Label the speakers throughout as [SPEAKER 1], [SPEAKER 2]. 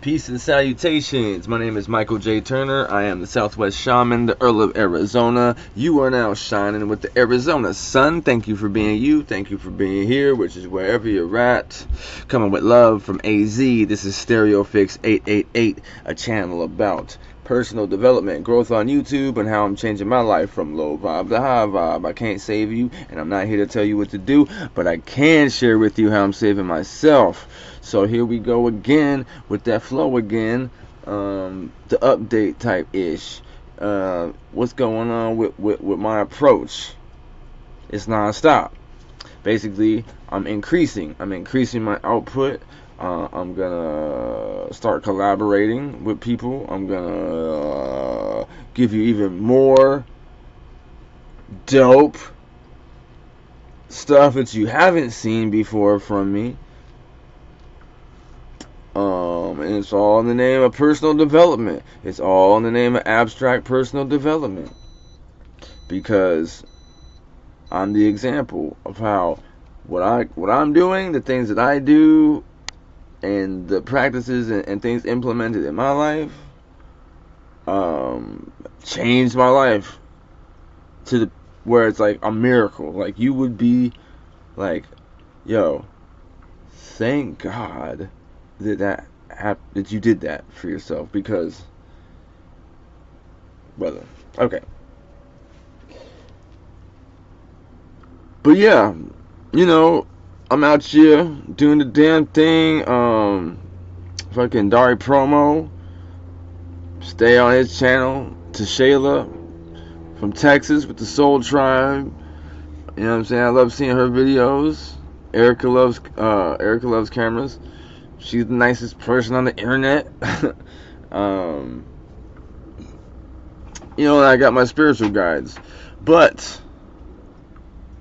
[SPEAKER 1] Peace and salutations. My name is Michael J. Turner. I am the Southwest Shaman, the Earl of Arizona. You are now shining with the Arizona sun. Thank you for being you. Thank you for being here, which is wherever you're at. Coming with love from AZ. This is StereoPHX 888, a channel about personal development, growth on YouTube, and how I'm changing my life from low vibe to high vibe. I can't save you, and I'm not here to tell you what to do, but I can share with you how I'm saving myself. So here we go again with that flow again, the update type ish. What's going on with my approach? It's non-stop. Basically, I'm increasing my output. I'm gonna start collaborating with people. I'm gonna give you even more dope stuff that you haven't seen before from me. And it's all in the name of personal development. It's all in the name of abstract personal development. Because I'm the example of how what I'm doing, the things that I do, and the practices and things implemented in my life, changed my life to the where it's like a miracle. Like you would be like, yo, thank God that you did that for yourself, because, brother, okay. But yeah, you know, I'm out here doing the damn thing. Fucking Darripromo, stay on his channel. To Shayla from Texas with the Soul Tribe. You know what I'm saying? I love seeing her videos. Erica loves cameras. She's the nicest person on the internet. You know, and I got my spiritual guides. But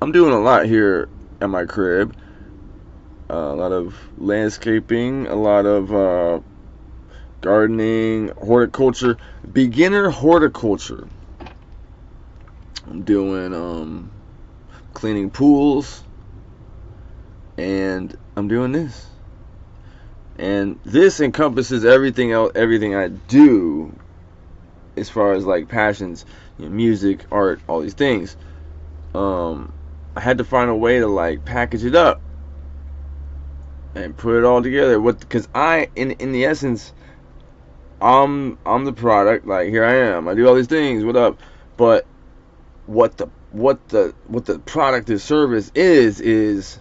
[SPEAKER 1] I'm doing a lot here at my crib. A lot of landscaping, a lot of gardening, horticulture, beginner horticulture. I'm doing cleaning pools, and I'm doing this. And this encompasses everything else, everything I do, as far as like passions, you know, music, art, all these things. I had to find a way to like package it up and put it all together. Because in the essence, I'm the product. Like, here I am. I do all these things. What up? But what the product or service is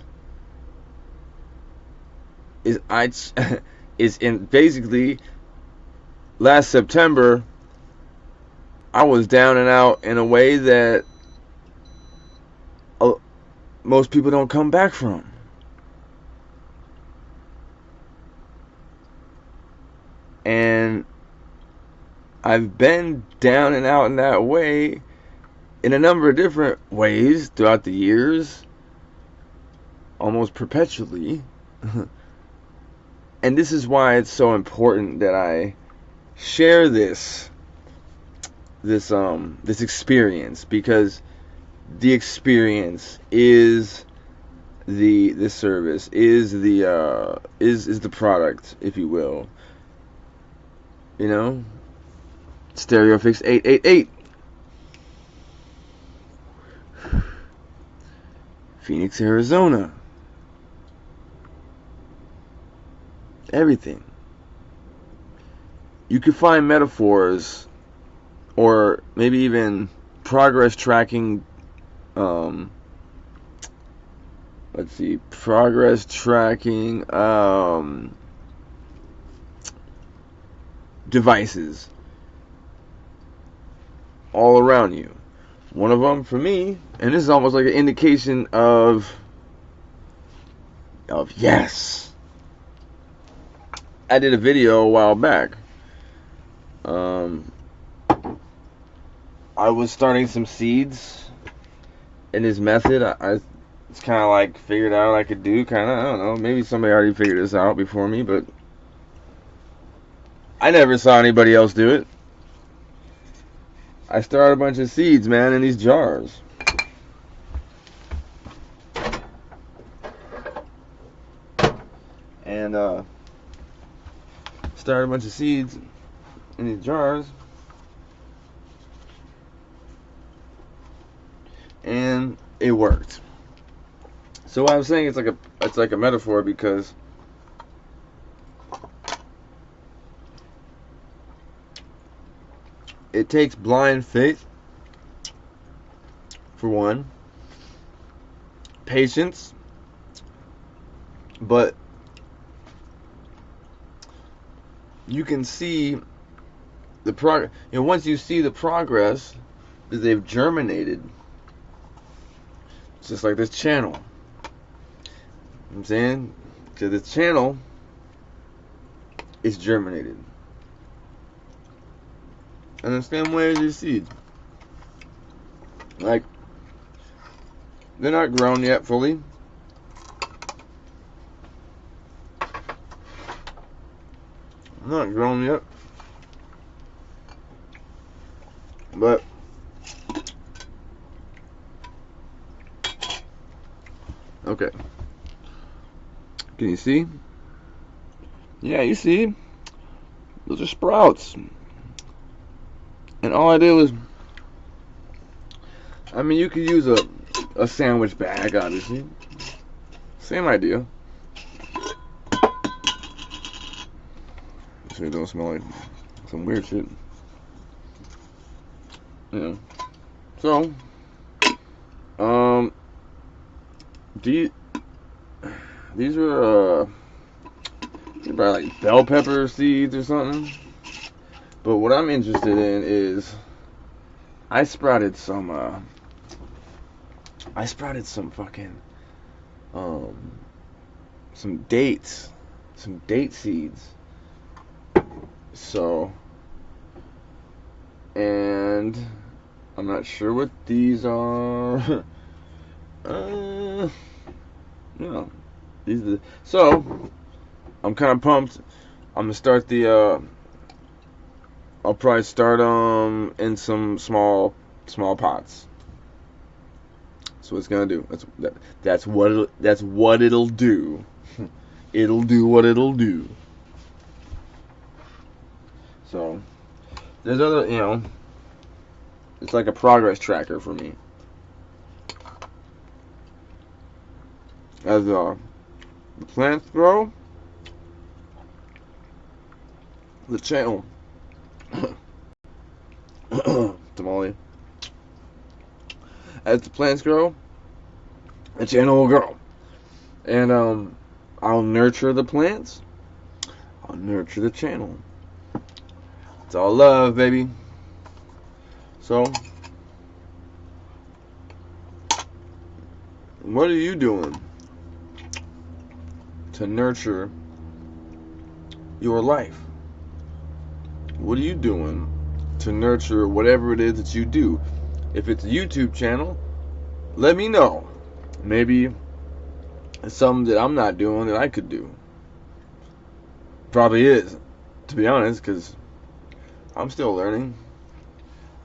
[SPEAKER 1] in basically last September I was down and out in a way that most people don't come back from. And I've been down and out in that way in a number of different ways throughout the years, almost perpetually. And this is why it's so important that I share this experience, because the experience is the service, is the product, if you will. You know, StereoPHX 888, Phoenix, Arizona. Everything. You could find metaphors, or maybe even progress tracking. Let's see, progress tracking devices all around you. One of them for me, and this is almost like an indication of yes. I did a video a while back. I was starting some seeds in this method. It's kind of like figured out I could do. Kind of, I don't know. Maybe somebody already figured this out before me, but I never saw anybody else do it. I started a bunch of seeds, man, in these jars. And started a bunch of seeds in these jars, and it worked. So what I'm saying, it's like a metaphor, because it takes blind faith, for one, patience, but you can see the progress. Once you see the progress, they've germinated. It's just like this channel. I'm saying, to this channel, it's germinated. And the same way as your seeds. Like, they're not grown yet fully. Not grown yet. But okay. Can you see? Yeah, you see? Those are sprouts. And all I did was, I mean, you could use a sandwich bag, obviously. Same idea. So it don't smell like some weird shit. Yeah. So, these are probably like bell pepper seeds or something. But what I'm interested in is I sprouted some fucking some dates, some date seeds. So, and I'm not sure what these are. Yeah, these are so I'm kind of pumped. I'm gonna start the I'll probably start in some small pots. So it's gonna do. That's what it'll do. It'll do what it'll do. So there's other, it's like a progress tracker for me. As the plants grow, the channel tamale. As the plants grow, the channel will grow. And I'll nurture the plants. I'll nurture the channel. It's all love, baby. So, what are you doing to nurture your life? What are you doing to nurture whatever it is that you do? If it's a YouTube channel, let me know. Maybe it's something that I'm not doing that I could do. Probably is, to be honest, because I'm still learning.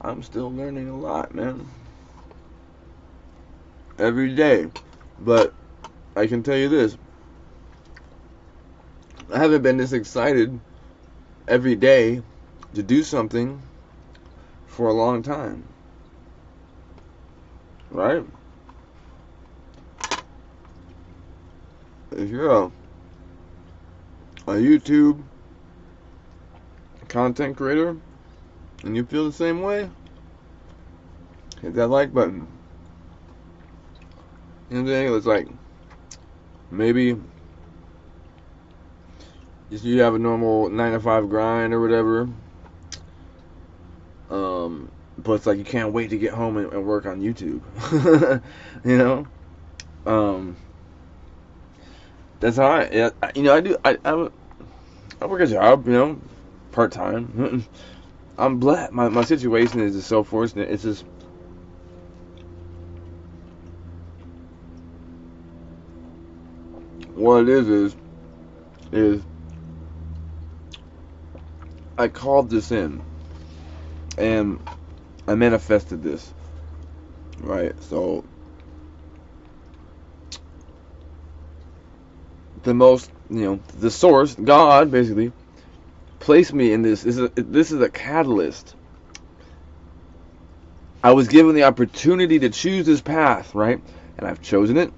[SPEAKER 1] I'm still learning a lot, man. Every day. But I can tell you this. I haven't been this excited every day to do something for a long time. Right? If you're a YouTube content creator and you feel the same way, hit that like button. You know what I'm saying? It's like, maybe you have a normal 9-to-5 grind or whatever, but it's like you can't wait to get home and work on YouTube. That's how I work a job, part time. I'm blessed. My situation is just so fortunate. It's just, what it is I called this in and I manifested this, right? So the source, God, basically, placed me in this. This is a catalyst. I was given the opportunity to choose this path, right? And I've chosen it.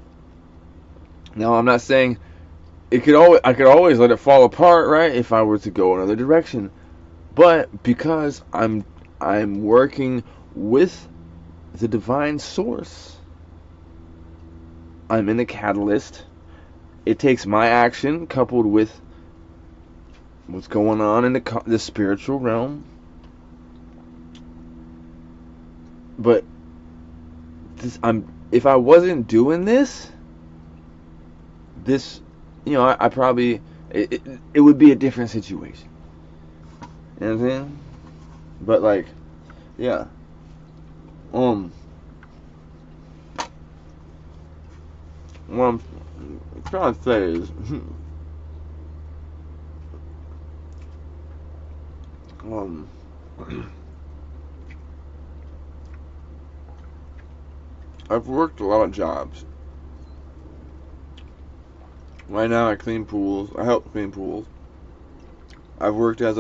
[SPEAKER 1] Now, I'm not saying I could always let it fall apart, right? If I were to go another direction. But because I'm working with the divine source, I'm in a catalyst. It takes my action coupled with what's going on in the spiritual realm. But if I wasn't doing this, I probably it would be a different situation. You know what I'm saying? But like, yeah. What I'm trying to say is, I've worked a lot of jobs. Right now I clean pools. I help clean pools. I've worked as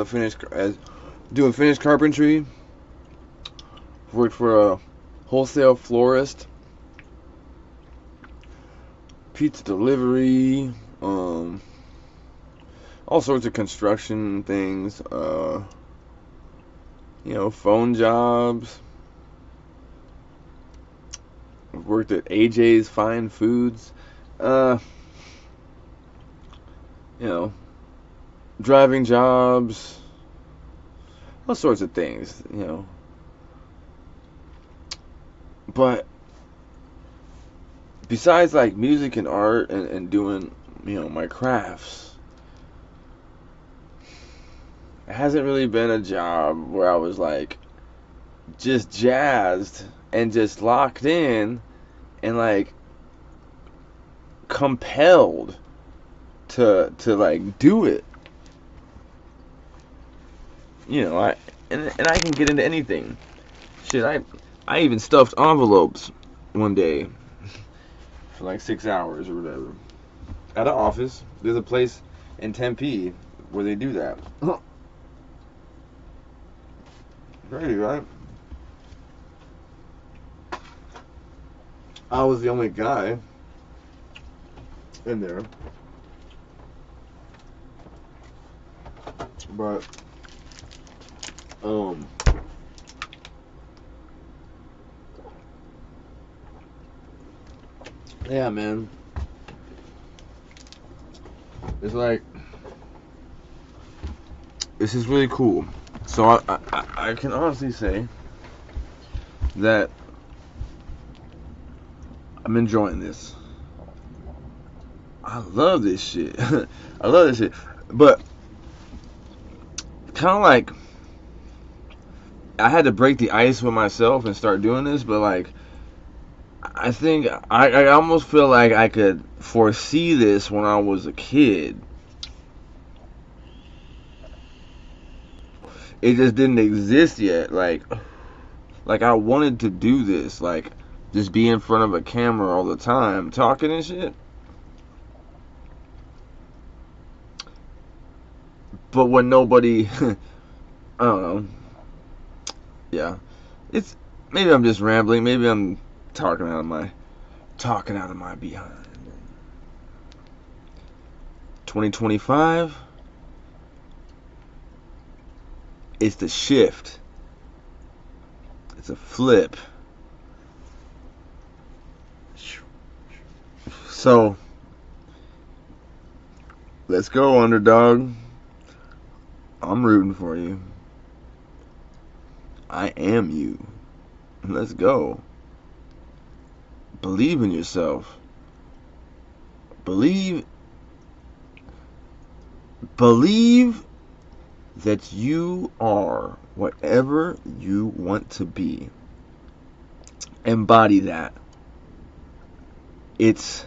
[SPEAKER 1] doing finished carpentry. I've worked for a wholesale florist. Pizza delivery. All sorts of construction things. Phone jobs. I've worked at AJ's Fine Foods. Driving jobs, all sorts of things, But besides like music and art and doing, my crafts, it hasn't really been a job where I was like just jazzed and just locked in and like compelled to like do it. I can get into anything. Shit, I even stuffed envelopes one day for like 6 hours or whatever at an office. There's a place in Tempe where they do that. Crazy, right? I was the only guy in there, but yeah, man, it's like, this is really cool. So I can honestly say that I'm enjoying this. I love this shit. I love this shit. But kind of like, I had to break the ice with myself and start doing this, but like, I think I almost feel like I could foresee this when I was a kid. It just didn't exist yet. Like I wanted to do this, like just be in front of a camera all the time, talking and shit. But when nobody, I don't know. Yeah, it's maybe I'm just rambling. Maybe I'm talking out of my behind. 2025. It's the shift. It's a flip. So let's go, underdog. I'm rooting for you. I am you. Let's go. Believe in yourself. Believe that you are whatever you want to be. Embody that. It's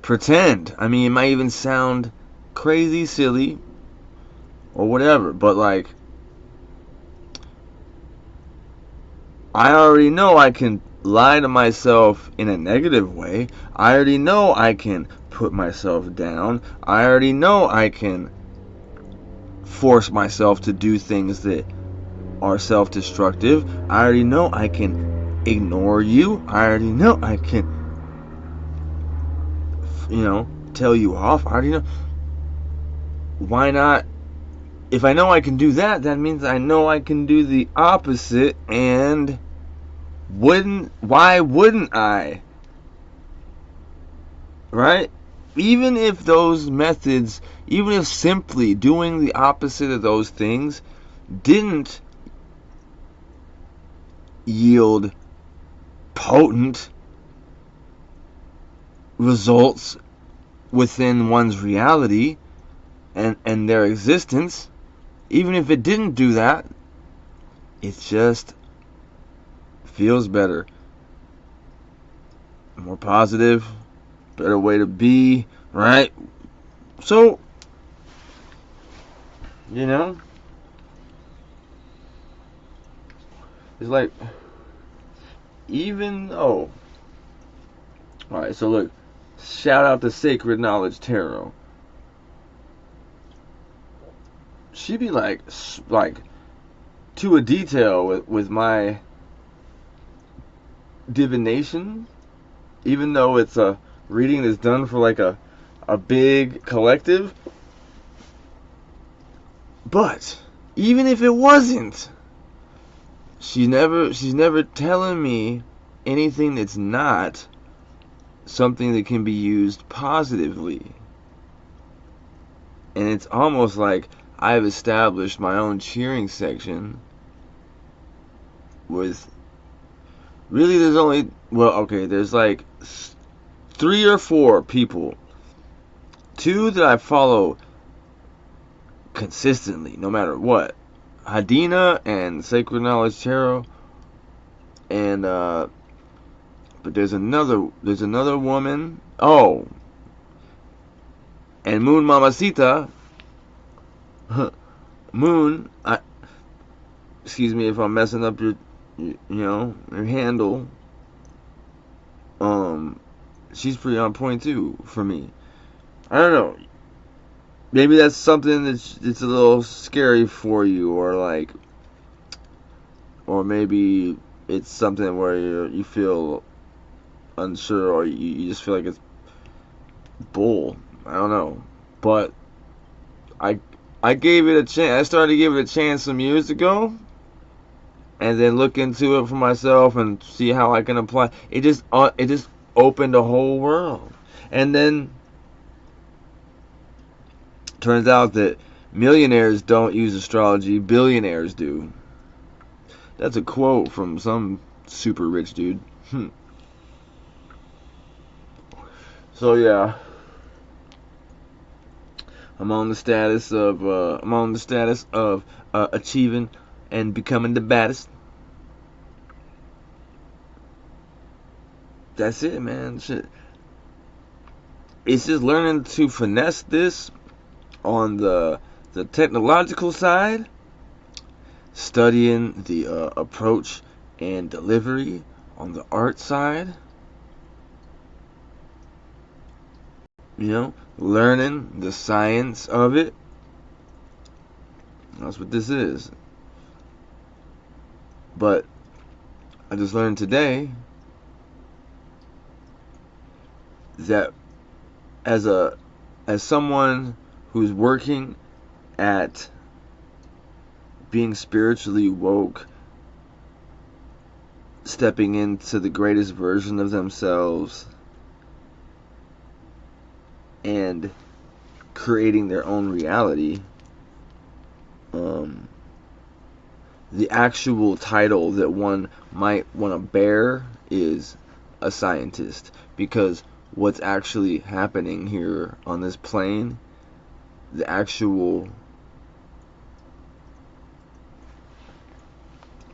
[SPEAKER 1] pretend. I mean, it might even sound crazy, silly, or whatever, but like, I already know I can lie to myself in a negative way. I already know I can put myself down. I already know I can force myself to do things that are self-destructive. I already know I can ignore you. I already know I can, tell you off. I already know. Why not? If I know I can do that, that means I know I can do the opposite. And why wouldn't I? Right? Even if those methods, even if simply doing the opposite of those things didn't yield potent results within one's reality and their existence, even if it didn't do that, it just feels better, more positive, better way to be, right? So, it's like, even though, alright, so look, shout out to Sacred Knowledge Tarot. She be like to a detail with my divination, even though it's a reading that's done for like a big collective. But even if it wasn't, she's never telling me anything that's not something that can be used positively. And it's almost like I've established my own cheering section with, really there's only, there's like 3 or 4 people. 2 that I follow consistently, no matter what. Hadina and Sacred Knowledge Tarot. And but there's another woman. Oh, and Moon Mamacita. Moon, excuse me if I'm messing up your handle. She's pretty on point too for me. I don't know. Maybe that's something that's a little scary for you, or maybe it's something where you feel unsure, or you just feel like it's bull. I don't know, but I gave it a chance. I started to give it a chance some years ago, and then look into it for myself and see how I can apply. It just opened a whole world, and then turns out that millionaires don't use astrology, billionaires do. That's a quote from some super rich dude. So yeah, I'm on the status of achieving and becoming the baddest. That's it, man. Shit. It's just learning to finesse this on the technological side, studying the approach and delivery on the art side. Learning the science of it. That's what this is. But I just learned today that as someone who's working at being spiritually woke, stepping into the greatest version of themselves, and creating their own reality, the actual title that one might want to bear is a scientist, because what's actually happening here on this plane, the actual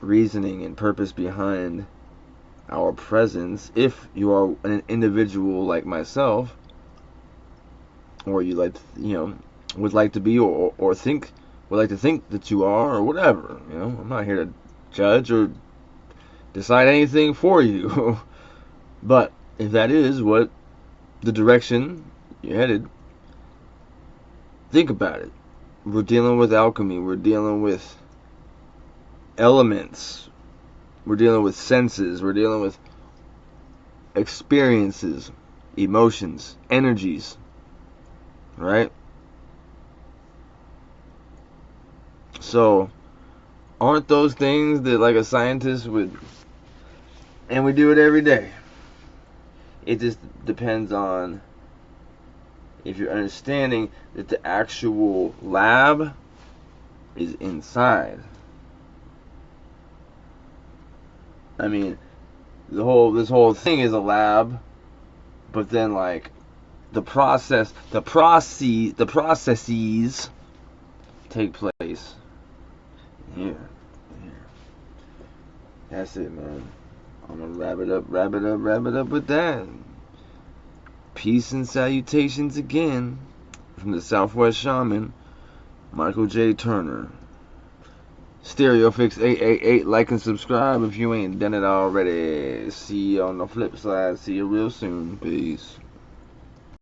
[SPEAKER 1] reasoning and purpose behind our presence, if you are an individual like myself, or you would like to be, or would like to think that you are, or whatever. I'm not here to judge or decide anything for you. But if that is what the direction you're headed, think about it. we're dealing with alchemy. We're dealing with elements. We're dealing with senses. We're dealing with experiences, emotions, energies, right? So, aren't those things that like a scientist would, and we do it every day. It just depends on if you're understanding that the actual lab is inside. I mean, this whole thing is a lab, but then like the processes take place here. That's it, man. I'm gonna wrap it up with that. Peace and salutations again from the Southwest Shaman, Michael J. Turner. StereoPHX 888, like and subscribe if you ain't done it already. See you on the flip side. See you real soon. Peace.